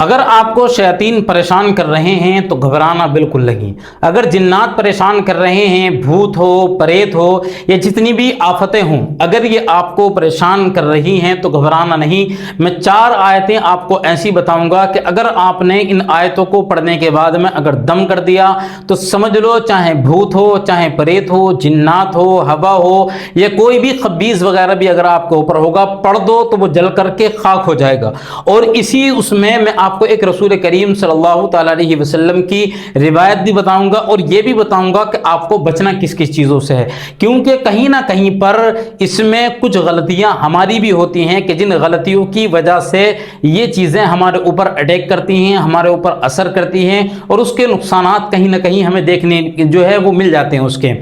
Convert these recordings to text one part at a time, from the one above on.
اگر آپ کو شیاطین پریشان کر رہے ہیں تو گھبرانا بالکل نہیں۔ اگر جنات پریشان کر رہے ہیں، بھوت ہو، پریت ہو، یا جتنی بھی آفتیں ہوں، اگر یہ آپ کو پریشان کر رہی ہیں تو گھبرانا نہیں۔ میں 4 آیتیں آپ کو ایسی بتاؤں گا کہ اگر آپ نے ان آیتوں کو پڑھنے کے بعد میں اگر دم کر دیا تو سمجھ لو چاہے بھوت ہو، چاہے پریت ہو، جنات ہو، ہوا ہو، یا کوئی بھی خبیث وغیرہ بھی اگر آپ کے اوپر ہوگا، پڑھ دو تو وہ جل کر کے خاک ہو جائے گا۔ اور اسی اس میں آپ کو ایک رسول کریم صلی اللہ تعالی علیہ وسلم کی روایت بھی بتاؤں گا، اور یہ بھی بتاؤں گا کہ آپ کو بچنا کس کس چیزوں سے ہے، کیونکہ کہیں نہ کہیں پر اس میں کچھ غلطیاں ہماری بھی ہوتی ہیں کہ جن غلطیوں کی وجہ سے یہ چیزیں ہمارے اوپر اٹیک کرتی ہیں، ہمارے اوپر اثر کرتی ہیں، اور اس کے نقصانات کہیں نہ کہیں ہمیں دیکھنے جو ہے وہ مل جاتے ہیں اس کے۔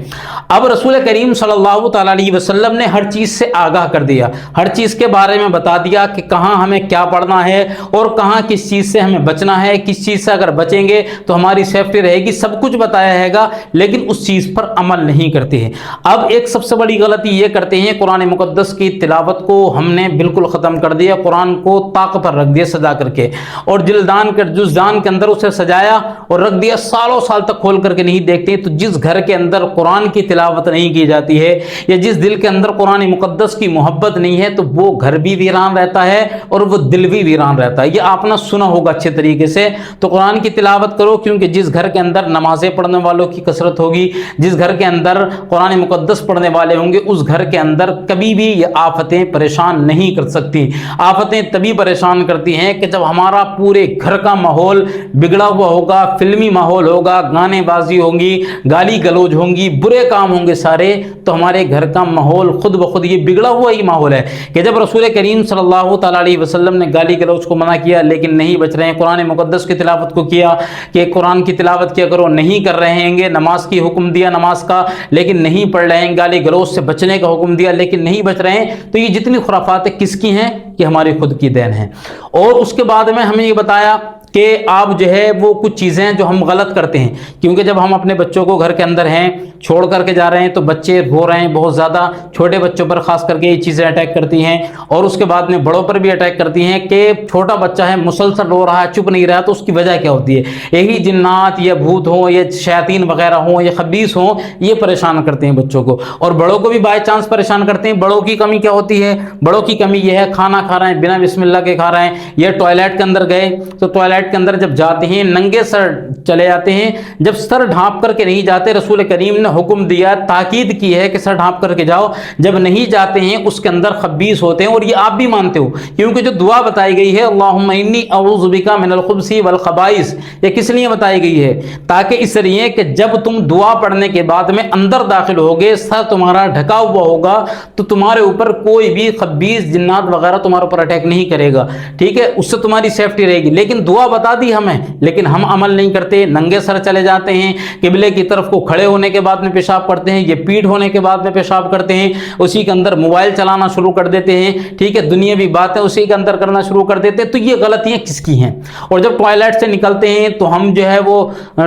اب رسول کریم صلی اللہ تعالی علیہ وسلم نے ہر چیز سے آگاہ کر دیا، ہر چیز کے بارے میں بتا دیا کہ کہاں ہمیں کیا پڑھنا ہے اور کہاں کس چیز سے ہمیں بچنا ہے، کس چیز سے اگر بچیں گے تو ہماری سیفٹی رہے گی، سب کچھ بتایا ہے گا، لیکن اس چیز پر عمل نہیں کرتے ہیں۔ اب ایک سب سے بڑی غلطی یہ کرتے ہیں، قرآن مقدس کی تلاوت کو ہم نے بالکل ختم کر دیا، قرآن کو طاق پر رکھ دیا سجا کر کے، اور جزدان کے اندر اسے سجایا اور رکھ دیا، سالوں سال تک کھول کر کے نہیں دیکھتے۔ تو جس گھر کے اندر قرآن کی تلاوت نہیں کی جاتی ہے، یا جس دل کے اندر قرآن مقدس کی محبت نہیں ہے، تو وہ گھر بھی ویران رہتا ہے اور وہ دل بھی ویران رہتا ہے۔ یہ آپ نے سنا ہوگا اچھے طریقے سے۔ تو قرآن کی تلاوت کرو، کیونکہ جس گھر کے اندر نمازیں پڑھنے والوں کی کثرت ہوگی، جس گھر کے اندر قرآن مقدس پڑھنے والے ہوں گے، اس گھر کے اندر کبھی بھی یہ آفتیں پریشان نہیں کر سکتی۔ آفتیں تبھی پریشان کرتی ہیں کہ جب ہمارا پورے گھر کا ماحول بگڑا ہوا ہوگا، فلمی ماحول ہوگا، گانے بازی ہوں گی، گالی گلوج ہوں گی، برے کام ہوں گے سارے، تو ہمارے گھر کا ماحول خود بخود یہ بگڑا ہوا ہی ماحول ہے کہ جب رسول کریم صلی اللہ تعالی علیہ وسلم نے گالی گلوج کو منع کیا لیکن نہیں بچ رہے ہیں، قرآن مقدس کی تلاوت کو کیا کہ قرآن کی تلاوت کیا کرو، نہیں کر رہے ہیں، نماز کی حکم دیا نماز کا لیکن نہیں پڑھ رہے ہیں، گالی گلوج سے بچنے کا حکم دیا لیکن نہیں بچ رہے ہیں، تو یہ جتنی خرافات کس کی ہیں؟ کہ ہماری خود کی دین ہے۔ اور اس کے بعد میں ہمیں یہ بتایا کہ آپ جو ہے وہ کچھ چیزیں جو ہم غلط کرتے ہیں، کیونکہ جب ہم اپنے بچوں کو گھر کے اندر ہیں چھوڑ کر کے جا رہے ہیں تو بچے رو رہے ہیں بہت زیادہ، چھوٹے بچوں پر خاص کر کے یہ چیزیں اٹیک کرتی ہیں، اور اس کے بعد میں بڑوں پر بھی اٹیک کرتی ہیں کہ چھوٹا بچہ ہے مسلسل رو رہا ہے، چپ نہیں رہا، تو اس کی وجہ کیا ہوتی ہے؟ یہی جنات یا بھوت ہوں یا شیاطین وغیرہ ہوں یا خبیث ہوں، یہ پریشان کرتے ہیں بچوں کو، اور بڑوں کو بھی بائی چانس پریشان کرتے ہیں۔ بڑوں کی کمی کیا ہوتی ہے؟ بڑوں کی کمی یہ ہے، کھانا کھا رہے ہیں بنا بسم اللہ کے کھا رہے ہیں، یہ ٹوائلٹ کے اندر گئے تو ٹوائلٹ کے اندر جب جاتے ہیں ننگے سر چلے جاتے ہیں، جب سر ڈھانپ کر کے نہیں جاتے، رسول کریم نے حکم دیا، تاکید کی ہے کہ سر ڈھانپ کر کے جاؤ، جب نہیں جاتے ہیں اس کے اندر خبیث ہوتے ہیں، اور یہ آپ بھی مانتے ہو، کیونکہ جو دعا بتائی گئی ہے اللہم انی اعوذ بک من الخبث والخبائث، یہ کس لیے بتائی گئی ہے؟ تاکہ اس لیے کہ جب تم دعا پڑھنے کے بعد میں اندر داخل ہوگے، سر تمہارا ڈھکا ہوا ہوگا، تو تمہارے اوپر کوئی بھی خبیث جنات وغیرہ تمہارے اوپر اٹیک نہیں کرے گا، ٹھیک ہے؟ اس سے تمہاری سیفٹی رہے گی۔ لیکن دعا بتا دی ہمیں، لیکن ہم عمل نہیں کرتے، ننگے سر چلے جاتے ہیں، قبلے کی طرف کو کھڑے ہونے کے بعد میں پیشاب کرتے ہیں، یہ پیٹھ ہونے کے بعد میں پیشاب کرتے ہیں، اسی کے اندر موبائل چلانا شروع کر دیتے ہیں، ٹھیک ہے؟ دنیاوی باتیں اسی کے اندر کرنا شروع کر دیتے ہیں۔ تو یہ غلطیاں کس کی ہیں؟ اور جب ٹوائلٹ سے نکلتے ہیں تو ہم جو ہے وہ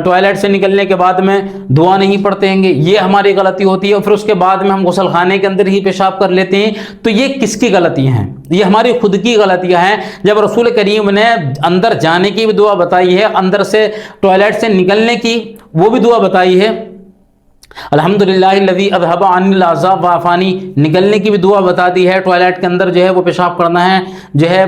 ٹوائلٹ سے نکلنے کے بعد میں دعا نہیں پڑھتے ہیں، یہ ہماری غلطی ہوتی ہے، اور پھر اس کے بعد میں ہم غسل خانے کے اندر ہی پیشاب کر لیتے ہیں۔ تو یہ کس کی غلطیاں ہیں؟ یہ ہماری خود کی غلطیاں ہیں۔ جب رسول کریم نے اندر جانے کی بھی دعا بتائی ہے، اندر سے ٹوائلٹ سے نکلنے کی وہ بھی دعا بتائی ہے، الحمدللہ الذی اذھب عنی العذاب وعافانی، نکلنے کی بھی دعا بتا دی ہے، ٹوائلٹ کے اندر جو ہے وہ پیشاب کرنا ہے، جو ہے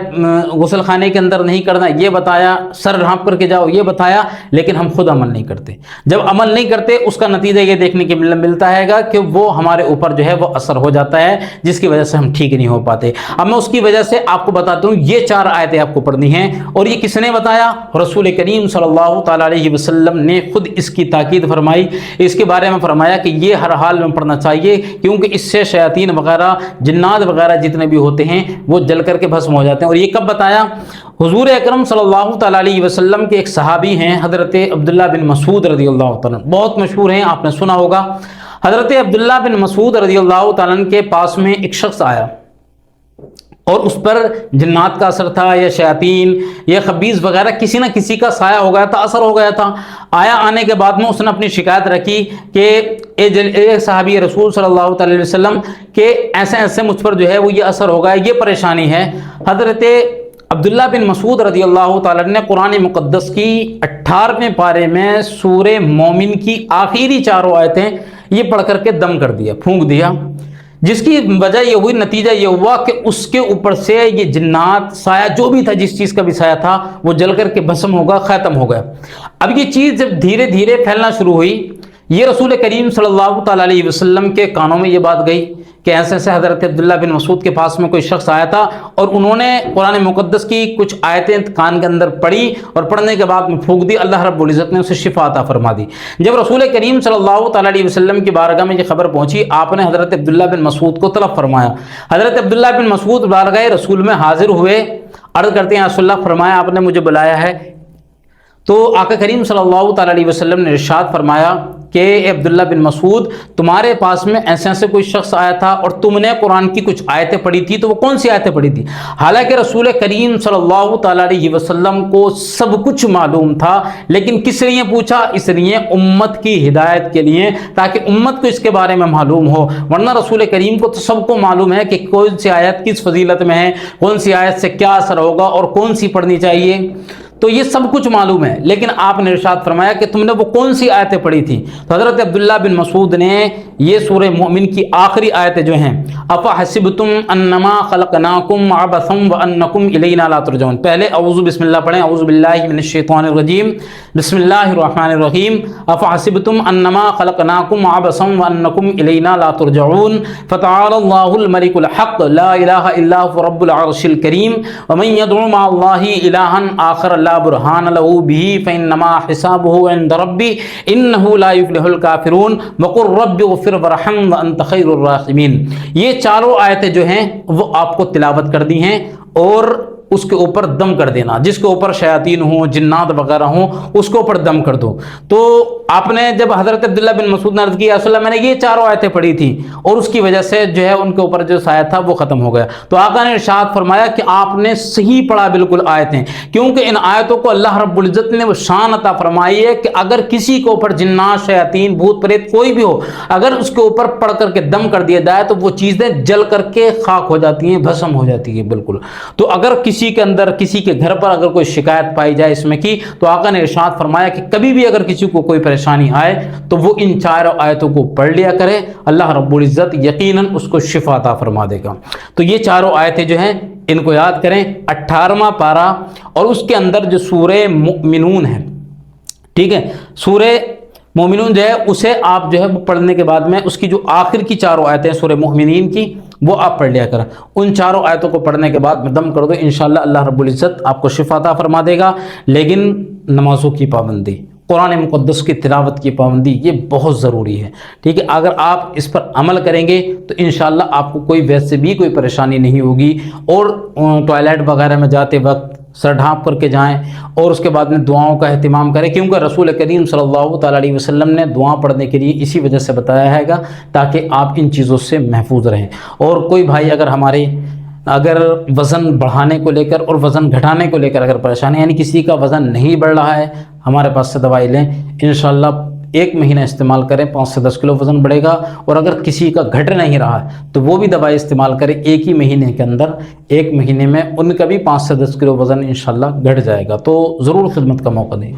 غسل خانے کے اندر نہیں کرنا، یہ بتایا، سر ڈھانپ کر کے جاؤ یہ بتایا، لیکن ہم خود عمل نہیں کرتے۔ جب عمل نہیں کرتے اس کا نتیجہ یہ دیکھنے کے ملتا ہے گا کہ وہ ہمارے اوپر جو ہے وہ اثر ہو جاتا ہے، جس کی وجہ سے ہم ٹھیک نہیں ہو پاتے۔ اب میں اس کی وجہ سے آپ کو بتاتا ہوں، یہ 4 آیتیں آپ کو پڑھنی ہیں، اور یہ کس نے بتایا؟ رسول کریم صلی اللہ تعالی علیہ وسلم نے خود اس کی تاکید فرمائی، اس کے بارے میں فرمایا کہ یہ ہر حال میں پڑھنا چاہیے، کیونکہ اس سے شیاطین وغیرہ جنات وغیرہ جتنے بھی ہوتے ہیں وہ جل کر کے بھسم ہو جاتے ہیں۔ اور یہ کب بتایا؟ حضور اکرم صلی اللہ تعالی علیہ وسلم کے ایک صحابی ہیں حضرت عبداللہ بن مسعود رضی اللہ تعالیٰ، بہت مشہور ہیں، آپ نے سنا ہوگا۔ حضرت عبداللہ بن مسعود رضی اللہ تعالیٰ کے پاس میں ایک شخص آیا، اور اس پر جنات کا اثر تھا یا شیاطین یا خبیث وغیرہ کسی نہ کسی کا سایہ ہو گیا تھا، اثر ہو گیا تھا۔ آنے کے بعد میں اس نے اپنی شکایت رکھی کہ اے صحابی رسول صلی اللہ علیہ وسلم کہ ایسے ایسے مجھ پر جو ہے وہ یہ اثر ہو گیا، یہ پریشانی ہے۔ حضرت عبداللہ بن مسعود رضی اللہ تعالیٰ نے قرآن مقدس کی 18ویں پارے میں سورہ مومن کی آخری چاروں آیتیں یہ پڑھ کر کے دم کر دیا، پھونک دیا، جس کی وجہ یہ ہوئی، نتیجہ یہ ہوا کہ اس کے اوپر سے یہ جنات، سایہ جو بھی تھا، جس چیز کا بھی سایہ تھا، وہ جل کر کے بھسم ہوگا، ختم ہو گیا۔ اب یہ چیز جب دھیرے دھیرے پھیلنا شروع ہوئی، یہ رسول کریم صلی اللہ تعالیٰ علیہ وسلم کے کانوں میں یہ بات گئی کہ ایسے ایسے حضرت عبداللہ بن مسعود کے پاس میں کوئی شخص آیا تھا اور انہوں نے قرآن مقدس کی کچھ آیتیں کان کے اندر پڑھی اور پڑھنے کے بعد میں پھونک دی، اللہ رب العزت نے اسے شفا عطا فرما دی۔ جب رسول کریم صلی اللہ تعالیٰ علیہ وسلم کی بارگاہ میں یہ خبر پہنچی، آپ نے حضرت عبداللہ بن مسعود کو طلب فرمایا۔ حضرت عبداللہ بن مسعود بارگاہ رسول میں حاضر ہوئے، عرض کرتے ہیں رسول اللہ فرمایا آپ نے مجھے بلایا ہے؟ تو آقا کریم صلی اللہ تعالیٰ علیہ وسلم نے ارشاد فرمایا کہ عبداللہ بن مسعود، تمہارے پاس میں ایسے ایسے کوئی شخص آیا تھا اور تم نے قرآن کی کچھ آیتیں پڑھی تھی، تو وہ کون سی آیتیں پڑھی تھی؟ حالانکہ رسول کریم صلی اللہ تعالیٰ علیہ وسلم کو سب کچھ معلوم تھا، لیکن کس لیے پوچھا؟ اس لیے امت کی ہدایت کے لیے، تاکہ امت کو اس کے بارے میں معلوم ہو، ورنہ رسول کریم کو تو سب کو معلوم ہے کہ کون سی آیت کس فضیلت میں ہے، کون سی آیت سے کیا اثر ہوگا اور کون سی پڑھنی چاہیے، تو یہ سب کچھ معلوم ہے، لیکن آپ نے ارشاد فرمایا کہ تم نے وہ کون سی آیتیں پڑھی تھیں؟ تو حضرت عبداللہ بن مسعود نے یہ سورہ مومن کی آخری آیتیں جو ہیں، افحسبتم انما خلقناکم عبثا وانکم الینا لا ترجعون، پہلے اعوذ بسم اللہ پڑھیں، اعوذ باللہ من الشیطان الرجیم، بسم اللہ الرحمن الرحیم، افحسبتم انما خلقناکم عبثا وانکم الینا لا ترجعون، فتعالى اللہ الملک الحق لا الہ الا هو رب العرش الکریم، ومن يدعو مع اللہ الہا آخر لا برہان له به فانما حسابه عند ربی انه لا يفلح الكافرون وقل رب اغفر وارحم وانت خیر الراحمین۔ یہ چاروں آیتیں جو ہیں وہ آپ کو تلاوت کر دی ہیں اور اس کے اوپر دم کر دینا، جس کے اوپر شیاطین ہوں، جنات وغیرہ ہوں، اس کے اوپر دم کر دو۔ تو آپ نے جب حضرت عبداللہ بن مسعود نے عرض کیا رسول اللہ میں نے یہ چاروں آیتیں پڑھی تھی اور اس کی وجہ سے جو ہے ان کے اوپر جو سایہ تھا وہ ختم ہو گیا، تو آقا نے ارشاد فرمایا کہ آپ نے صحیح پڑھا بالکل آیتیں، کیونکہ ان آیتوں کو اللہ رب العزت نے وہ شان عطا فرمائی ہے کہ اگر کسی کے اوپر جنات، شیاطین، بھوت پریت کوئی بھی ہو، اگر اس کے اوپر پڑھ کر کے دم کر دیا جائے تو وہ چیزیں جل کر کے خاک ہو جاتی ہیں، بھسم ہو جاتی ہے بالکل۔ تو اگر کسی کے اندر، کسی کے گھر پر اگر کوئی شکایت پائی جائے اس میں کی، تو آقا نے ارشاد فرمایا کہ کبھی بھی اگر کسی کو کوئی پریشانی آئے تو وہ ان چاروں آیتوں کو پڑھ لیا کرے، اللہ رب العزت یقیناً اس کو شفا عطا فرما دے گا۔ تو یہ چاروں آیتیں جو ہیں ان کو یاد کریں، 18واں پارہ اور اس کے اندر جو سورہ مومنون ہے، ٹھیک ہے، سورہ مومنون جو ہے اسے آپ جو ہے پڑھنے کے بعد میں اس کی جو آخر کی چاروں آیتیں سورہ مومنین کی وہ آپ پڑھ لیا کریں، ان چاروں آیتوں کو پڑھنے کے بعد میں دم کر دو، انشاءاللہ اللہ رب العزت آپ کو شفا عطا فرما دے گا۔ لیکن نمازوں کی پابندی، قرآن مقدس کی تلاوت کی پابندی یہ بہت ضروری ہے، ٹھیک ہے، اگر آپ اس پر عمل کریں گے تو انشاءاللہ آپ کو کوئی ویسے بھی کوئی پریشانی نہیں ہوگی۔ اور ٹوائلٹ وغیرہ میں جاتے وقت سر ڈھانپ کر کے جائیں اور اس کے بعد میں دعاؤں کا اہتمام کریں، کیونکہ رسول کریم صلی اللہ تعالیٰ علیہ وسلم نے دعا پڑھنے کے لیے اسی وجہ سے بتایا ہے گا تاکہ آپ ان چیزوں سے محفوظ رہیں۔ اور کوئی بھائی اگر وزن بڑھانے کو لے کر اور وزن گھٹانے کو لے کر اگر پریشانی، یعنی کسی کا وزن نہیں بڑھ رہا ہے، ہمارے پاس سے دوائی لیں، انشاءاللہ 1 مہینہ استعمال کریں، 5 سے 10 کلو وزن بڑھے گا۔ اور اگر کسی کا گھٹ نہیں رہا تو وہ بھی دوائی استعمال کریں، ایک ہی مہینے کے اندر، 1 مہینے میں ان کا بھی 5 سے 10 کلو وزن انشاءاللہ گھٹ جائے گا۔ تو ضرور خدمت کا موقع دیں۔